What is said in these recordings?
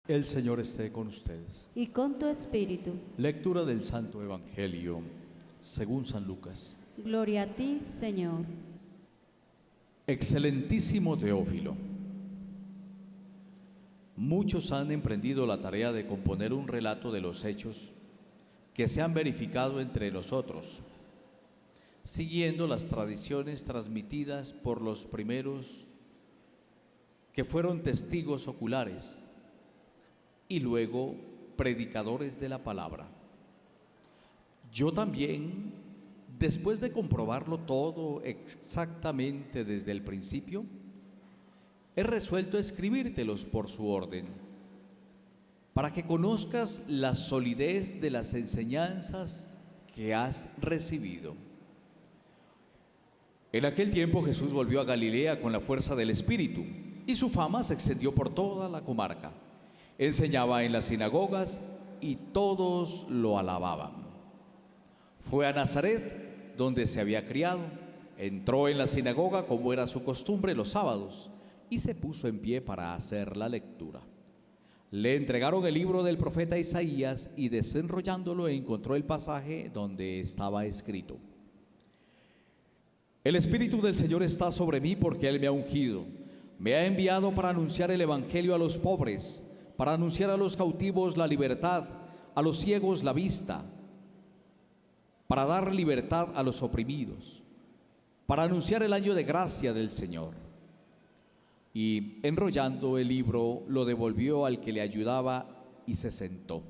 El Señor esté con ustedes. Y con tu espíritu. Lectura del Santo Evangelio según San Lucas. Gloria a ti, Señor. Excelentísimo Teófilo, muchos han emprendido la tarea de componer un relato de los hechos que se han verificado entre nosotros, siguiendo las tradiciones transmitidas por los primeros que fueron testigos oculares y luego predicadores de la palabra. Yo también, después de comprobarlo todo exactamente desde el principio, he resuelto escribírtelos por su orden, para que conozcas la solidez de las enseñanzas que has recibido. En aquel tiempo Jesús volvió a Galilea con la fuerza del Espíritu, y su fama se extendió por toda la comarca. Enseñaba en las sinagogas y todos lo alababan. Fue a Nazaret, donde se había criado. Entró en la sinagoga como era su costumbre los sábados y se puso en pie para hacer la lectura. Le entregaron el libro del profeta Isaías y desenrollándolo encontró el pasaje donde estaba escrito: El Espíritu del Señor está sobre mí porque Él me ha ungido. Me ha enviado para anunciar el Evangelio a los pobres, para anunciar a los cautivos la libertad, a los ciegos la vista, para dar libertad a los oprimidos, para anunciar el año de gracia del Señor. Y enrollando el libro, lo devolvió al que le ayudaba y se sentó.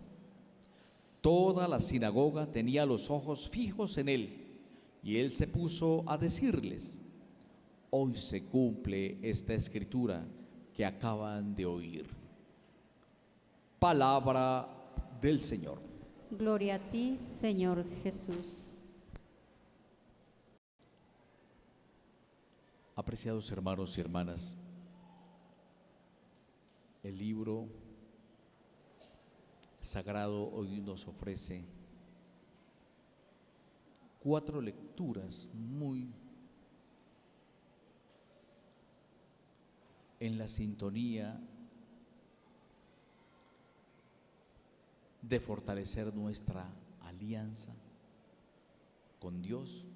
Toda la sinagoga tenía los ojos fijos en él, y él se puso a decirles: Hoy se cumple esta escritura que acaban de oír. Palabra del Señor. Gloria a ti, Señor Jesús. Apreciados hermanos y hermanas, el libro sagrado hoy nos ofrece 4 lecturas muy en la sintonía de fortalecer nuestra alianza con Dios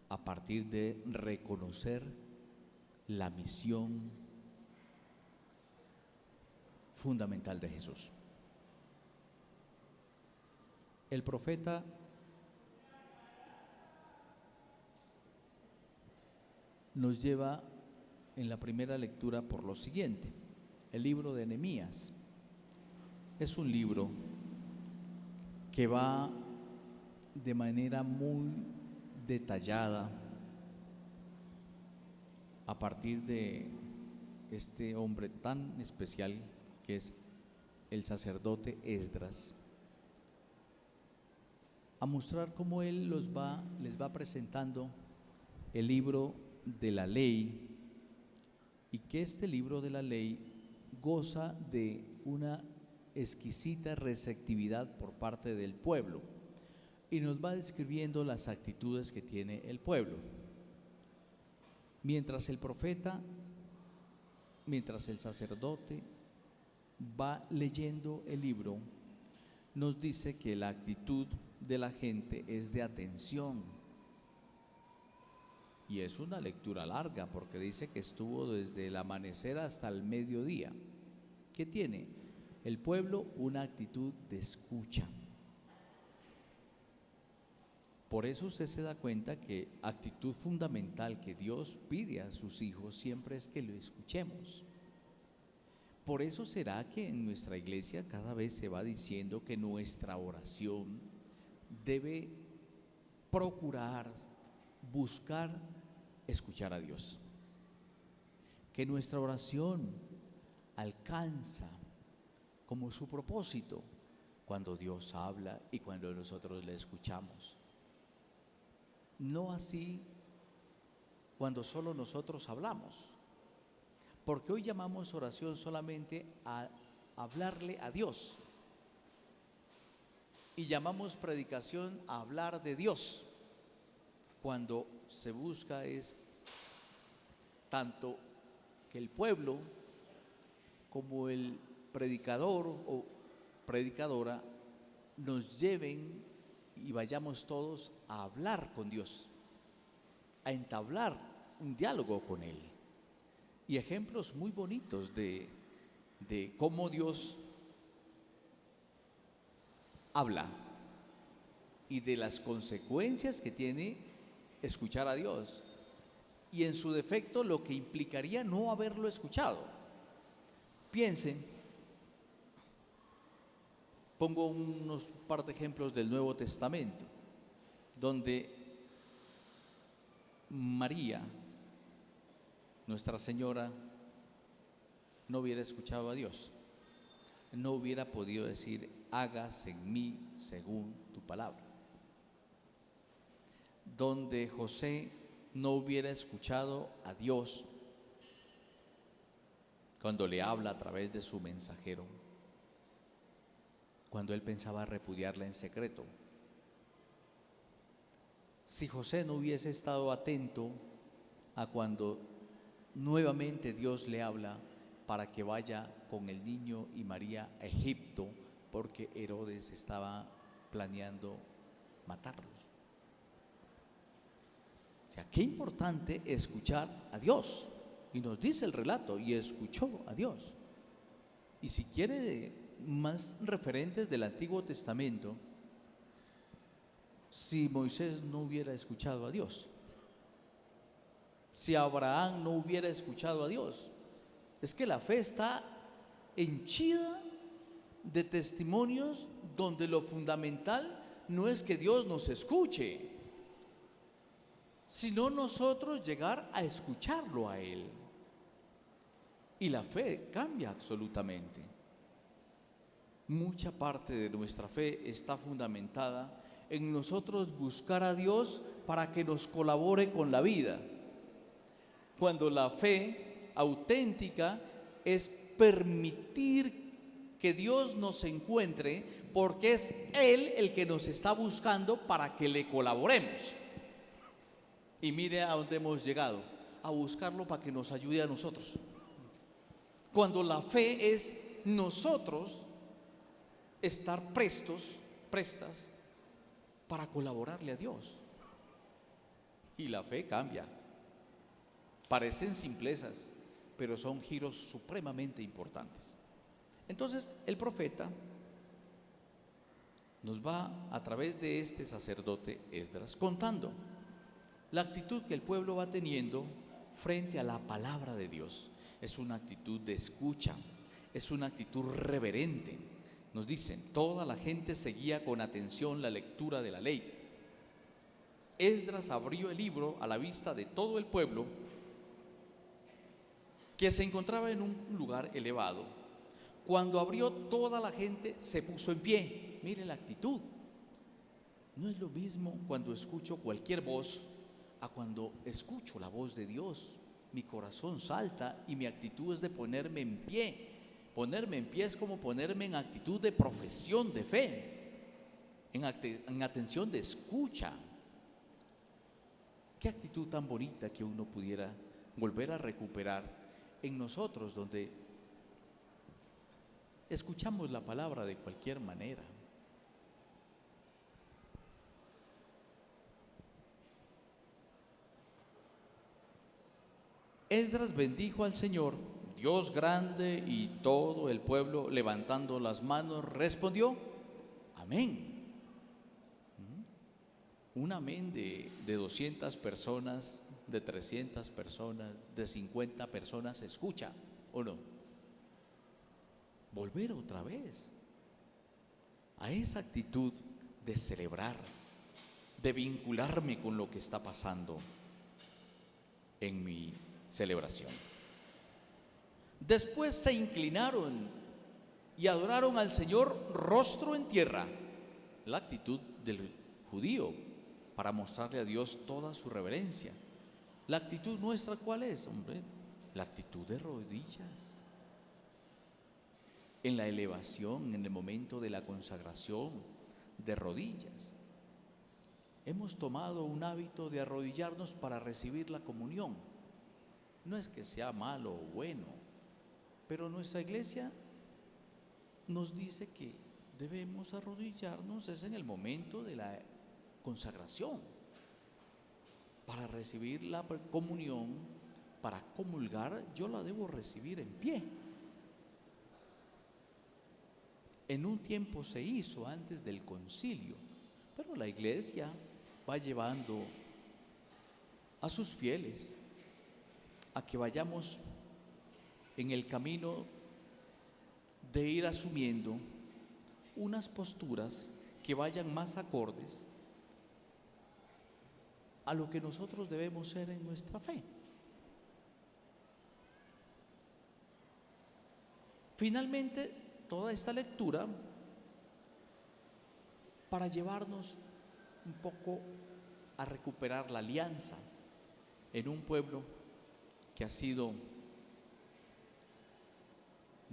a partir de reconocer la misión fundamental de Jesús. El profeta nos lleva en la primera lectura por lo siguiente: el libro de Nehemías. Es un libro que va de manera muy detallada a partir de este hombre tan especial que es el sacerdote Esdras, a mostrar cómo él les va presentando el libro de la ley, y que este libro de la ley goza de una exquisita receptividad por parte del pueblo, y nos va describiendo las actitudes que tiene el pueblo. Mientras el sacerdote va leyendo el libro, nos dice que la actitud de la gente es de atención. Y es una lectura larga, porque dice que estuvo desde el amanecer hasta el mediodía. ¿Qué tiene el pueblo? Una actitud de escucha. Por eso usted se da cuenta que actitud fundamental que Dios pide a sus hijos siempre es que lo escuchemos. Por eso será que en nuestra iglesia cada vez se va diciendo que nuestra oración debe procurar, buscar escuchar a Dios. Que nuestra oración alcanza como su propósito cuando Dios habla y cuando nosotros le escuchamos. No así cuando solo nosotros hablamos, porque hoy llamamos oración solamente a hablarle a Dios, y llamamos predicación a hablar de Dios, cuando se busca es tanto que el pueblo como el predicador o predicadora nos lleven y vayamos todos a hablar con Dios, a entablar un diálogo con Él. Y ejemplos muy bonitos de cómo Dios habla y de las consecuencias que tiene escuchar a Dios, y en su defecto lo que implicaría no haberlo escuchado. Piensen, pongo unos par de ejemplos del Nuevo Testamento, donde María, Nuestra Señora, no hubiera escuchado a Dios, no hubiera podido decir: hágase en mí según tu palabra. Donde José no hubiera escuchado a Dios cuando le habla a través de su mensajero, cuando él pensaba repudiarla en secreto. Si José no hubiese estado atento a cuando nuevamente Dios le habla para que vaya con el niño y María a Egipto, porque Herodes estaba planeando matarlos. O sea, qué importante escuchar a Dios. Y nos dice el relato: y escuchó a Dios. Y si quiere más referentes del Antiguo Testamento, si Moisés no hubiera escuchado a Dios, si Abraham no hubiera escuchado a Dios, es que la fe está henchida de testimonios donde lo fundamental no es que Dios nos escuche, sino nosotros llegar a escucharlo a Él. Y la fe cambia absolutamente. Mucha parte de nuestra fe está fundamentada en nosotros buscar a Dios para que nos colabore con la vida. Cuando la fe auténtica es permitir que Dios nos encuentre, porque es Él el que nos está buscando para que le colaboremos. Y mire a dónde hemos llegado, a buscarlo para que nos ayude a nosotros. Cuando la fe es nosotros estar prestas para colaborarle a Dios. Y la fe cambia. Parecen simplezas, pero son giros supremamente importantes. Entonces el profeta nos va a través de este sacerdote Esdras contando la actitud que el pueblo va teniendo frente a la palabra de Dios. Es una actitud de escucha, es una actitud reverente. Nos dicen: toda la gente seguía con atención la lectura de la ley. Esdras abrió el libro a la vista de todo el pueblo, que se encontraba en un lugar elevado. Cuando abrió, toda la gente se puso en pie. Mire la actitud. No es lo mismo cuando escucho cualquier voz a cuando escucho la voz de Dios. Mi corazón salta y mi actitud es de ponerme en pie. Ponerme en pie es como ponerme en actitud de profesión de fe, en atención de escucha. Qué actitud tan bonita que uno pudiera volver a recuperar en nosotros, donde escuchamos la palabra de cualquier manera. Esdras bendijo al Señor, Dios grande, y todo el pueblo, levantando las manos, respondió: amén. Un amén de 200 personas, de 300 personas, de 50 personas se escucha, ¿o no? Volver otra vez a esa actitud de celebrar, de vincularme con lo que está pasando en mi celebración. Después se inclinaron y adoraron al Señor rostro en tierra. La actitud del judío para mostrarle a Dios toda su reverencia. La actitud nuestra, ¿cuál es, hombre? La actitud de rodillas. En la elevación, en el momento de la consagración, de rodillas. Hemos tomado un hábito de arrodillarnos para recibir la comunión. No es que sea malo o bueno, pero nuestra iglesia nos dice que debemos arrodillarnos es en el momento de la consagración, para recibir la comunión, para comulgar, yo la debo recibir en pie. En un tiempo se hizo antes del concilio, pero la iglesia va llevando a sus fieles a que vayamos en el camino de ir asumiendo unas posturas que vayan más acordes a lo que nosotros debemos ser en nuestra fe. Finalmente, toda esta lectura para llevarnos un poco a recuperar la alianza en un pueblo que ha sido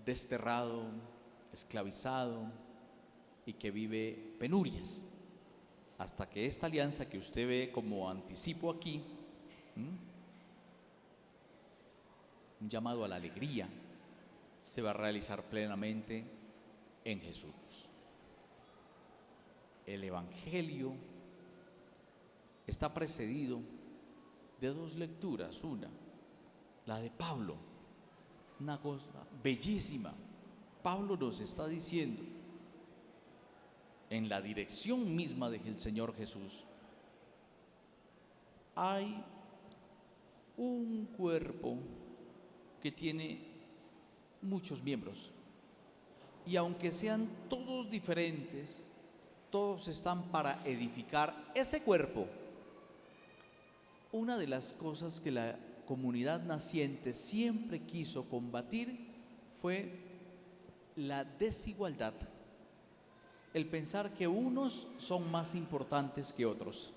desterrado, esclavizado y que vive penurias, hasta que esta alianza que usted ve como anticipo aquí, un llamado a la alegría, se va a realizar plenamente en Jesús. El Evangelio está precedido de dos lecturas. Una, la de Pablo, una cosa bellísima. Pablo nos está diciendo, en la dirección misma del Señor Jesús, hay un cuerpo que tiene muchos miembros, y aunque sean todos diferentes, todos están para edificar ese cuerpo. Una de las cosas que la comunidad naciente siempre quiso combatir fue la desigualdad, el pensar que unos son más importantes que otros,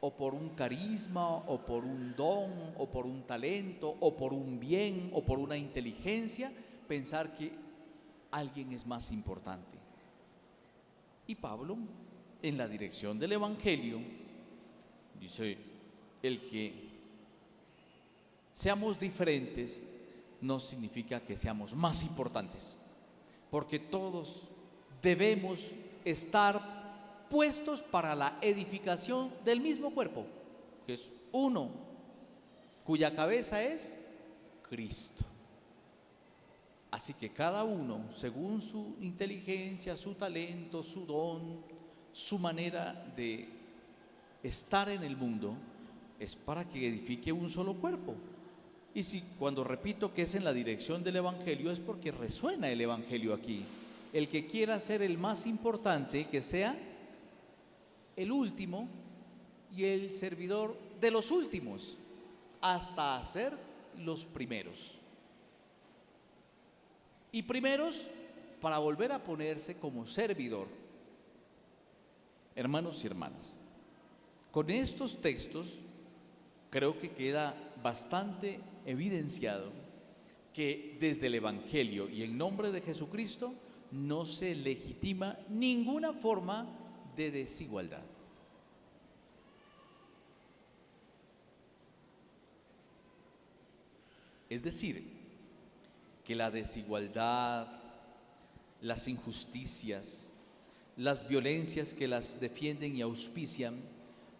o por un carisma, o por un don, o por un talento, o por un bien, o por una inteligencia, pensar que alguien es más importante. Y Pablo, en la dirección del Evangelio, dice, el que seamos diferentes no significa que seamos más importantes, porque todos debemos estar puestos para la edificación del mismo cuerpo, que es uno, cuya cabeza es Cristo. Así que cada uno, según su inteligencia, su talento, su don, su manera de estar en el mundo, es para que edifique un solo cuerpo. Y si cuando repito que es en la dirección del Evangelio, es porque resuena el Evangelio aquí. El que quiera ser el más importante, que sea el último y el servidor de los últimos, hasta ser los primeros. Y primeros para volver a ponerse como servidor. Hermanos y hermanas, con estos textos creo que queda bastante evidenciado que desde el Evangelio y en nombre de Jesucristo no se legitima ninguna forma de desigualdad. Es decir, que la desigualdad, las injusticias, las violencias que las defienden y auspician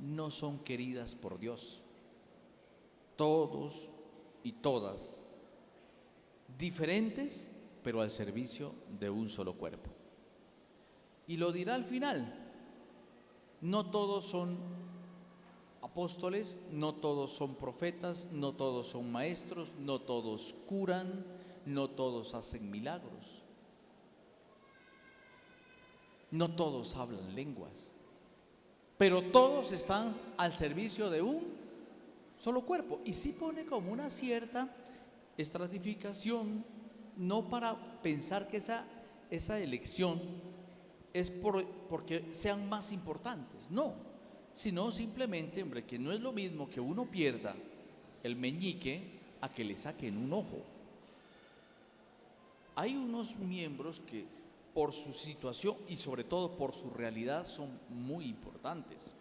no son queridas por Dios. Todos y todas diferentes, pero al servicio de un solo cuerpo. Y lo dirá al final, no todos son apóstoles, no todos son profetas, no todos son maestros, no todos curan, no todos hacen milagros, no todos hablan lenguas, pero todos están al servicio de un solo cuerpo. Y sí pone como una cierta estratificación, no para pensar que esa elección es porque sean más importantes, no, sino simplemente, hombre, que no es lo mismo que uno pierda el meñique a que le saquen un ojo. Hay unos miembros que por su situación y sobre todo por su realidad son muy importantes.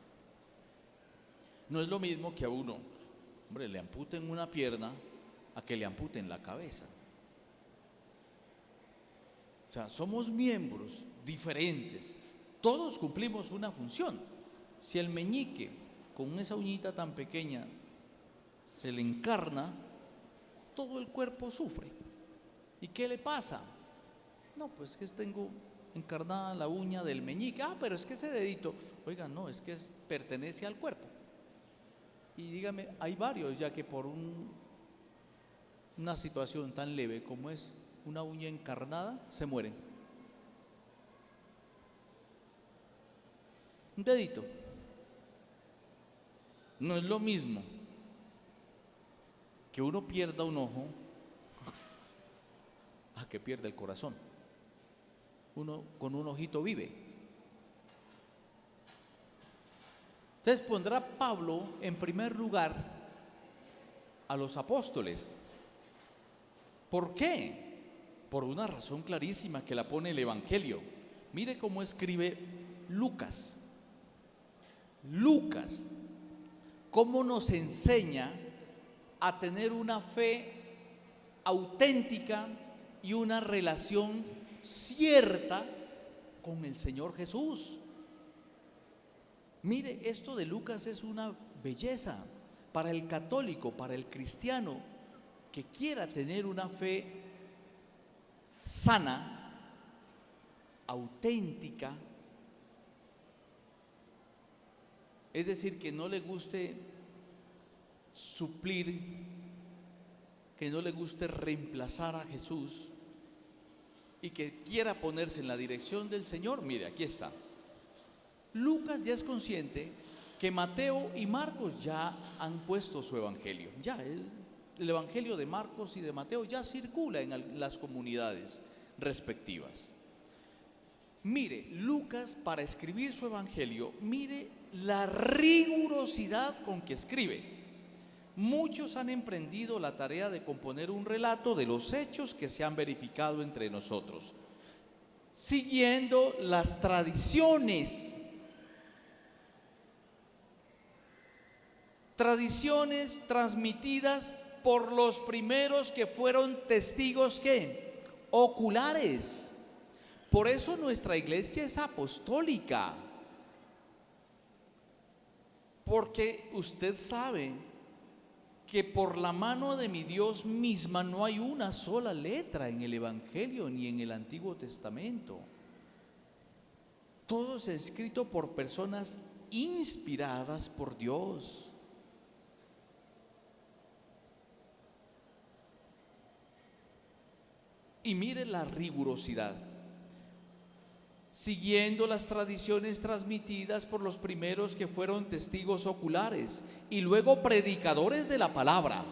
No es lo mismo que a uno, hombre, le amputen una pierna a que le amputen la cabeza. O sea, somos miembros diferentes, todos cumplimos una función. Si el meñique con esa uñita tan pequeña se le encarna, todo el cuerpo sufre. ¿Y qué le pasa? No, pues que tengo encarnada la uña del meñique. Pero es que ese dedito, oiga, no, es que pertenece al cuerpo. Y dígame, hay varios ya que por una situación tan leve como es una uña encarnada, se mueren. Un dedito. No es lo mismo que uno pierda un ojo a que pierda el corazón. Uno con un ojito vive. Entonces pondrá Pablo en primer lugar a los apóstoles. ¿Por qué? Por una razón clarísima que la pone el Evangelio. Mire cómo escribe Lucas. Lucas, cómo nos enseña a tener una fe auténtica y una relación cierta con el Señor Jesús. Mire, esto de Lucas es una belleza para el católico, para el cristiano que quiera tener una fe sana, auténtica, es decir, que no le guste suplir, que no le guste reemplazar a Jesús y que quiera ponerse en la dirección del Señor. Mire, aquí está. Lucas ya es consciente que Mateo y Marcos ya han puesto su evangelio. Ya el evangelio de Marcos y de Mateo ya circula en las comunidades respectivas. Mire, Lucas, para escribir su evangelio, mire la rigurosidad con que escribe. Muchos han emprendido la tarea de componer un relato de los hechos que se han verificado entre nosotros, siguiendo las tradiciones transmitidas por los primeros que fueron testigos ¿qué? Oculares. Por eso nuestra iglesia es apostólica, porque usted sabe que por la mano de mi Dios misma no hay una sola letra en el Evangelio ni en el Antiguo Testamento. Todo es escrito por personas inspiradas por Dios. Y mire la rigurosidad. Siguiendo las tradiciones transmitidas por los primeros que fueron testigos oculares y luego predicadores de la palabra.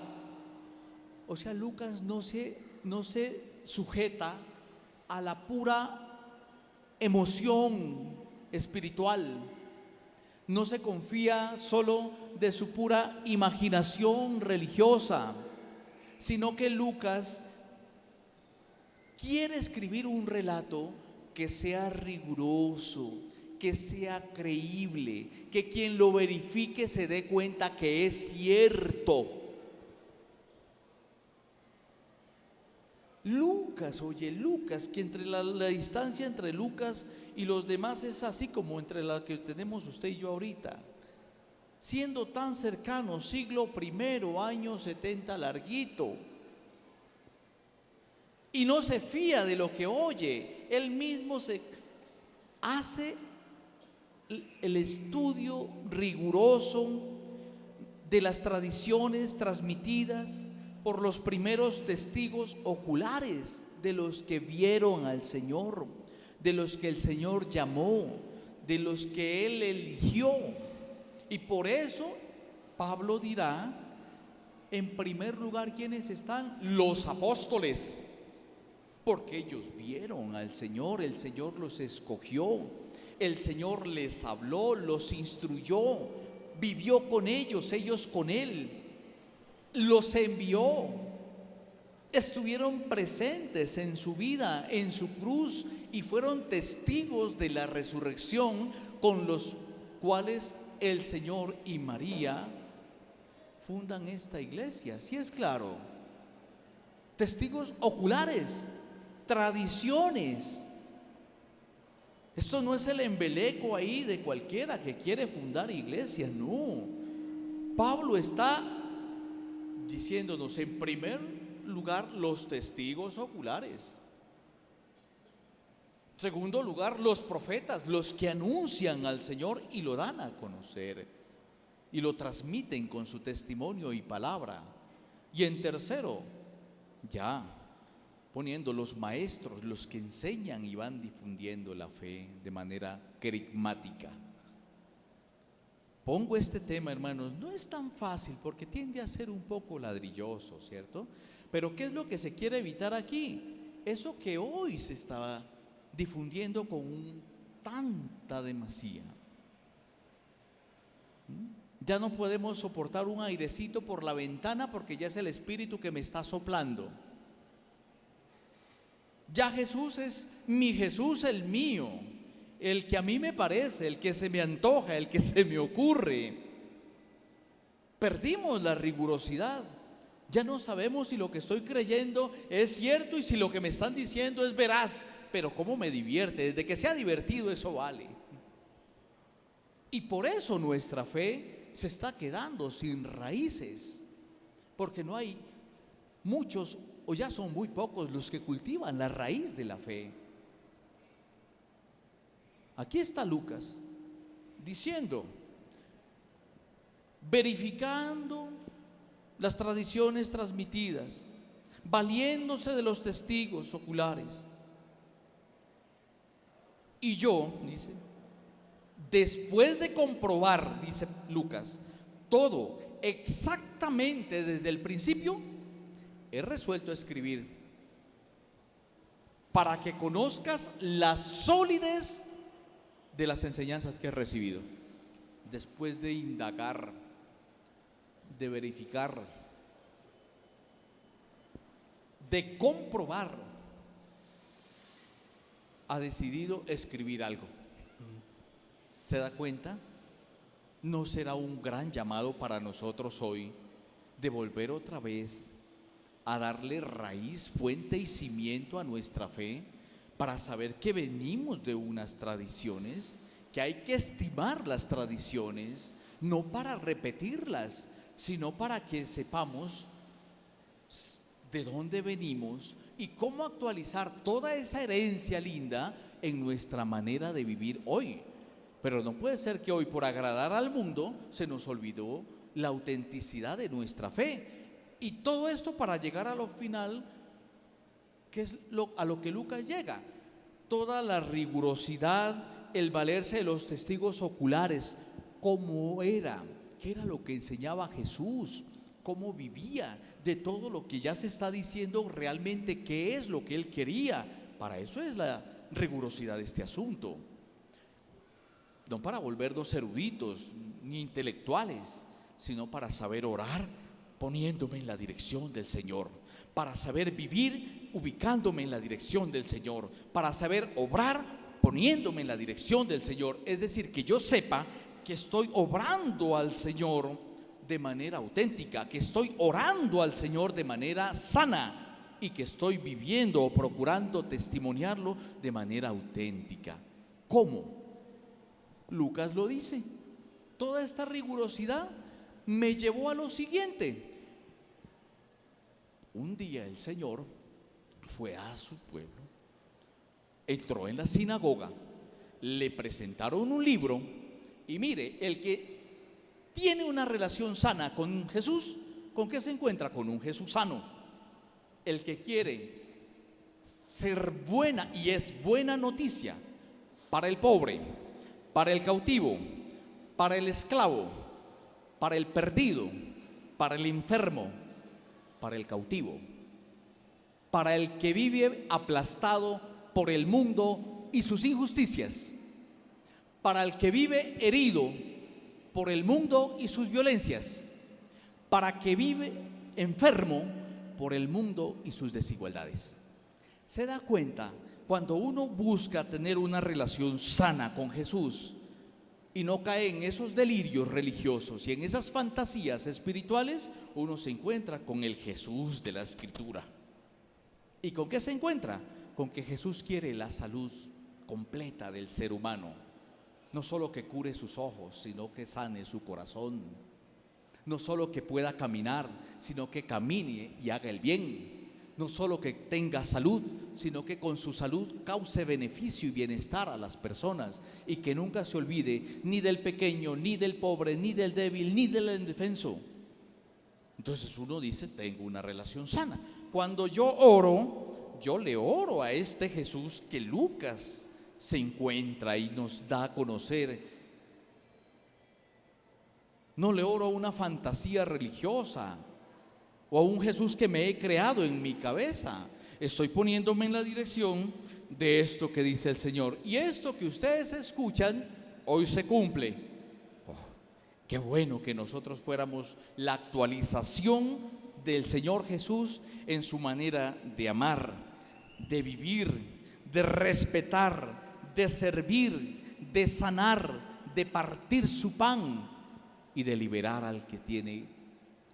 O sea, Lucas no se sujeta a la pura emoción espiritual, no se confía solo de su pura imaginación religiosa, sino que Lucas quiere escribir un relato que sea riguroso, que sea creíble, que quien lo verifique se dé cuenta que es cierto. Lucas, que entre la distancia entre Lucas y los demás es así como entre la que tenemos usted y yo ahorita. Siendo tan cercanos, siglo primero, año 70 larguito. Y no se fía de lo que oye, él mismo se hace el estudio riguroso de las tradiciones transmitidas por los primeros testigos oculares, de los que vieron al Señor, de los que el Señor llamó, de los que Él eligió. Y por eso Pablo dirá, en primer lugar, ¿quiénes están? Los apóstoles. Porque ellos vieron al Señor, el Señor los escogió, el Señor les habló, los instruyó, vivió con ellos, ellos con Él, los envió, estuvieron presentes en su vida, en su cruz, y fueron testigos de la resurrección, con los cuales el Señor y María fundan esta iglesia. ¿Sí es claro? Testigos oculares, tradiciones. Esto no es el embeleco ahí de cualquiera que quiere fundar iglesia, no. Pablo está diciéndonos, en primer lugar, los testigos oculares. Segundo lugar, los profetas, los que anuncian al Señor y lo dan a conocer y lo transmiten con su testimonio y palabra. Y en tercero, ya poniendo los maestros, los que enseñan y van difundiendo la fe de manera querigmática. Pongo este tema, hermanos, no es tan fácil porque tiende a ser un poco ladrilloso, ¿cierto? Pero ¿qué es lo que se quiere evitar aquí? Eso que hoy se está difundiendo con tanta demasía. Ya no podemos soportar un airecito por la ventana porque ya es el Espíritu que me está soplando. Ya Jesús es mi Jesús, el mío, el que a mí me parece, el que se me antoja, el que se me ocurre. Perdimos la rigurosidad. Ya no sabemos si lo que estoy creyendo es cierto y si lo que me están diciendo es veraz. Pero cómo me divierte, desde que sea divertido eso vale. Y por eso nuestra fe se está quedando sin raíces, porque no hay muchos, o ya son muy pocos los que cultivan la raíz de la fe. Aquí está Lucas diciendo, verificando las tradiciones transmitidas, valiéndose de los testigos oculares. Y yo, dice, después de comprobar, dice Lucas, todo exactamente desde el principio, he resuelto escribir para que conozcas la solidez de las enseñanzas que he recibido. Después de indagar, de verificar, de comprobar, ha decidido escribir algo. ¿Se da cuenta? ¿No será un gran llamado para nosotros hoy de volver otra vez a darle raíz, fuente y cimiento a nuestra fe, para saber que venimos de unas tradiciones, que hay que estimar las tradiciones, no para repetirlas, sino para que sepamos de dónde venimos y cómo actualizar toda esa herencia linda en nuestra manera de vivir hoy? Pero no puede ser que hoy, por agradar al mundo, se nos olvidó la autenticidad de nuestra fe. Y todo esto para llegar a lo final, que es a lo que Lucas llega. Toda la rigurosidad, el valerse de los testigos oculares, cómo era, qué era lo que enseñaba Jesús, cómo vivía, de todo lo que ya se está diciendo realmente qué es lo que él quería. Para eso es la rigurosidad de este asunto. No para volvernos eruditos ni intelectuales, sino para saber orar poniéndome en la dirección del Señor, para saber vivir ubicándome en la dirección del Señor, para saber obrar poniéndome en la dirección del Señor. Es decir, que yo sepa que estoy obrando al Señor de manera auténtica, que estoy orando al Señor de manera sana y que estoy viviendo o procurando testimoniarlo de manera auténtica. ¿Cómo? Lucas lo dice. Toda esta rigurosidad me llevó a lo siguiente. Un día el Señor fue a su pueblo, entró en la sinagoga, le presentaron un libro y mire, el que tiene una relación sana con Jesús, ¿con qué se encuentra? Con un Jesús sano. El que quiere ser buena, y es buena noticia para el pobre, para el cautivo, para el esclavo, para el perdido, para el enfermo, para el cautivo, para el que vive aplastado por el mundo y sus injusticias, para el que vive herido por el mundo y sus violencias, para el que vive enfermo por el mundo y sus desigualdades. ¿Se da cuenta? Cuando uno busca tener una relación sana con Jesús y no cae en esos delirios religiosos y en esas fantasías espirituales, uno se encuentra con el Jesús de la Escritura. ¿Y con qué se encuentra? con que Jesús quiere la salud completa del ser humano. No solo que cure sus ojos, sino que sane su corazón. No solo que pueda caminar, sino que camine y haga el bien. No solo que tenga salud, sino que con su salud cause beneficio y bienestar a las personas, y que nunca se olvide ni del pequeño, ni del pobre, ni del débil, ni del indefenso. Entonces uno dice, tengo una relación sana. Cuando yo oro, yo le oro a este Jesús que Lucas se encuentra y nos da a conocer. No le oro a una fantasía religiosa o a un Jesús que me he creado en mi cabeza. Estoy poniéndome en la dirección de esto que dice el Señor. Y esto que ustedes escuchan, hoy se cumple. Oh, qué bueno que nosotros fuéramos la actualización del Señor Jesús en su manera de amar, de vivir, de respetar, de servir, de sanar, de partir su pan y de liberar al que tiene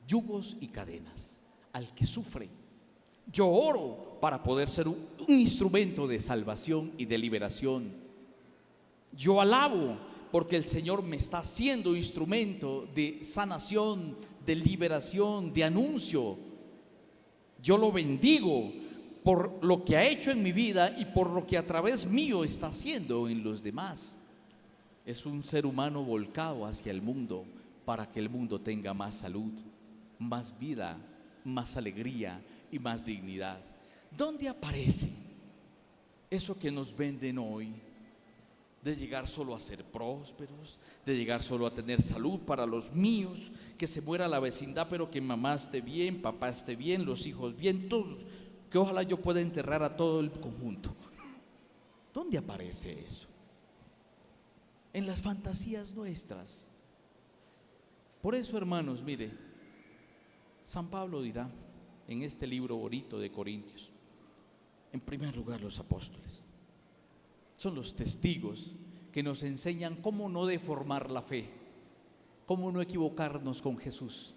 yugos y cadenas, al que sufre. Yo oro para poder ser un instrumento de salvación y de liberación. Yo alabo porque el Señor me está haciendo instrumento de sanación, de liberación, de anuncio. Yo lo bendigo por lo que ha hecho en mi vida y por lo que a través mío está haciendo en los demás. Es un ser humano volcado hacia el mundo para que el mundo tenga más salud, más vida, más alegría y más dignidad. ¿Dónde aparece eso que nos venden hoy? De llegar solo a ser prósperos, de llegar solo a tener salud para los míos, que se muera la vecindad, pero que mamá esté bien, papá esté bien, los hijos bien, todos, que ojalá yo pueda enterrar a todo el conjunto. ¿Dónde aparece eso? En las fantasías nuestras. Por eso, hermanos, mire, San Pablo dirá en este libro bonito de Corintios, en primer lugar los apóstoles son los testigos que nos enseñan cómo no deformar la fe, cómo no equivocarnos con Jesús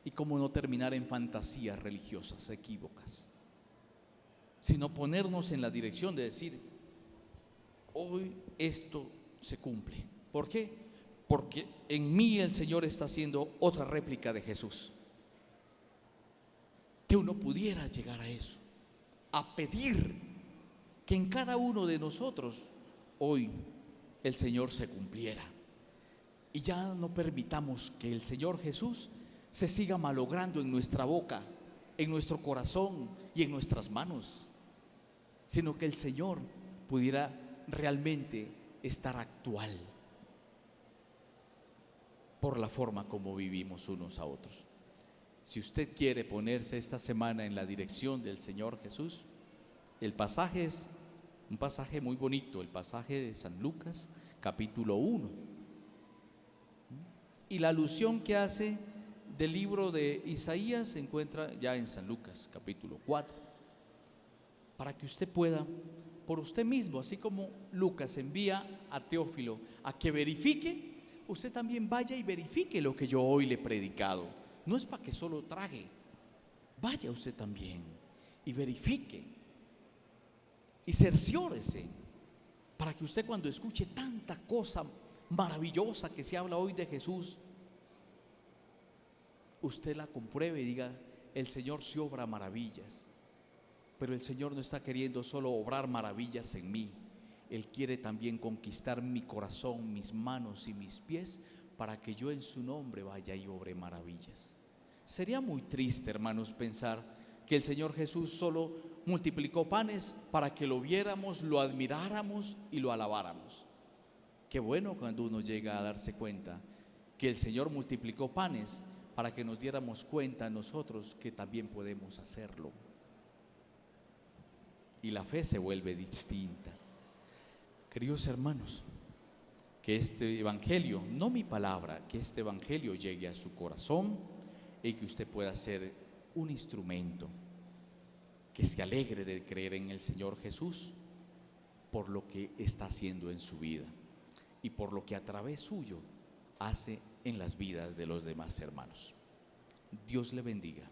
y cómo no terminar en fantasías religiosas equívocas, sino ponernos en la dirección de decir, hoy esto se cumple. ¿Por qué? Porque en mí el Señor está haciendo otra réplica de Jesús. Que uno pudiera llegar a eso, a pedir que en cada uno de nosotros hoy el Señor se cumpliera. Y ya no permitamos que el Señor Jesús se siga malogrando en nuestra boca, en nuestro corazón y en nuestras manos, sino que el Señor pudiera realmente estar actual por la forma como vivimos unos a otros. Si usted quiere ponerse esta semana en la dirección del Señor Jesús, el pasaje es un pasaje muy bonito, el pasaje de San Lucas, capítulo 1. Y la alusión que hace del libro de Isaías se encuentra ya en San Lucas, capítulo 4. Para que usted pueda, por usted mismo, así como Lucas envía a Teófilo a que verifique, usted también vaya y verifique lo que yo hoy le he predicado. No es para que solo trague, vaya usted también y verifique y cerciórese para que usted, cuando escuche tanta cosa maravillosa que se habla hoy de Jesús, usted la compruebe y diga, el Señor sí obra maravillas, pero el Señor no está queriendo solo obrar maravillas en mí, Él quiere también conquistar mi corazón, mis manos y mis pies, para que yo en su nombre vaya y obre maravillas. Sería muy triste, hermanos, pensar que el Señor Jesús solo multiplicó panes para que lo viéramos, lo admiráramos y lo alabáramos. Qué bueno cuando uno llega a darse cuenta que el Señor multiplicó panes para que nos diéramos cuenta nosotros que también podemos hacerlo. Y la fe se vuelve distinta. Queridos hermanos, que este evangelio, no mi palabra, que este evangelio llegue a su corazón y que usted pueda ser un instrumento que se alegre de creer en el Señor Jesús por lo que está haciendo en su vida y por lo que a través suyo hace en las vidas de los demás hermanos. Dios le bendiga.